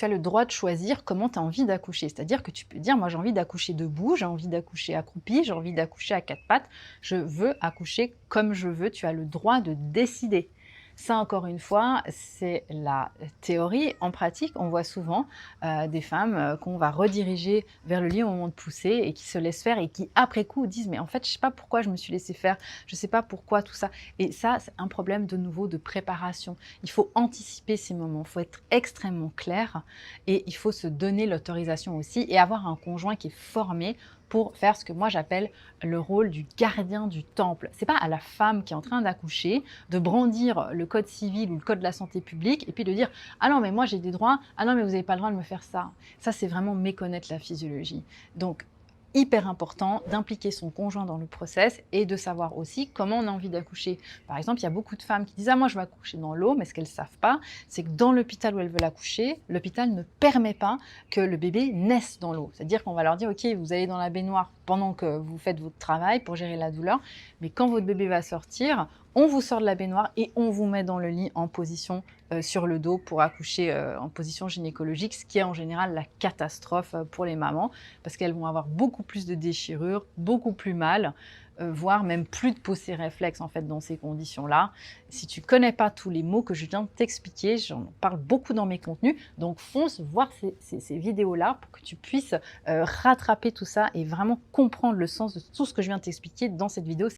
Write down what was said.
Tu as le droit de choisir comment tu as envie d'accoucher. C'est-à-dire que tu peux dire: «Moi, j'ai envie d'accoucher debout, j'ai envie d'accoucher accroupi, j'ai envie d'accoucher à 4 pattes. Je veux accoucher comme je veux». Tu as le droit de décider. Ça, encore une fois, c'est la théorie. En pratique, on voit souvent, des femmes, qu'on va rediriger vers le lit au moment de pousser et qui se laissent faire et qui, après coup, disent: «Mais en fait, je sais pas pourquoi je me suis laissée faire, je sais pas pourquoi tout ça». Et ça, c'est un problème de nouveau de préparation. Il faut anticiper ces moments, il faut être extrêmement clair et il faut se donner l'autorisation aussi et avoir un conjoint qui est formé pour faire ce que moi j'appelle le rôle du gardien du temple. C'est pas à la femme qui est en train d'accoucher de brandir le code civil ou le code de la santé publique et puis de dire: «Ah non mais moi j'ai des droits, ah non mais vous n'avez pas le droit de me faire ça». Ça c'est vraiment méconnaître la physiologie. Donc hyper important d'impliquer son conjoint dans le process et de savoir aussi comment on a envie d'accoucher. Par exemple, il y a beaucoup de femmes qui disent: «Ah moi je vais accoucher dans l'eau», mais ce qu'elles ne savent pas, c'est que dans l'hôpital où elles veulent accoucher, l'hôpital ne permet pas que le bébé naisse dans l'eau. C'est-à-dire qu'on va leur dire: «OK, vous allez dans la baignoire pendant que vous faites votre travail pour gérer la douleur, mais quand votre bébé va sortir, on vous sort de la baignoire et on vous met dans le lit en position, sur le dos pour accoucher, en position gynécologique», ce qui est en général la catastrophe, pour les mamans parce qu'elles vont avoir beaucoup plus de déchirures, beaucoup plus mal, voire même plus de poussée réflexe en fait dans ces conditions-là. Si tu connais pas tous les mots que je viens de t'expliquer, j'en parle beaucoup dans mes contenus, donc fonce voir ces vidéos-là pour que tu puisses, rattraper tout ça et vraiment comprendre le sens de tout ce que je viens de t'expliquer dans cette vidéo.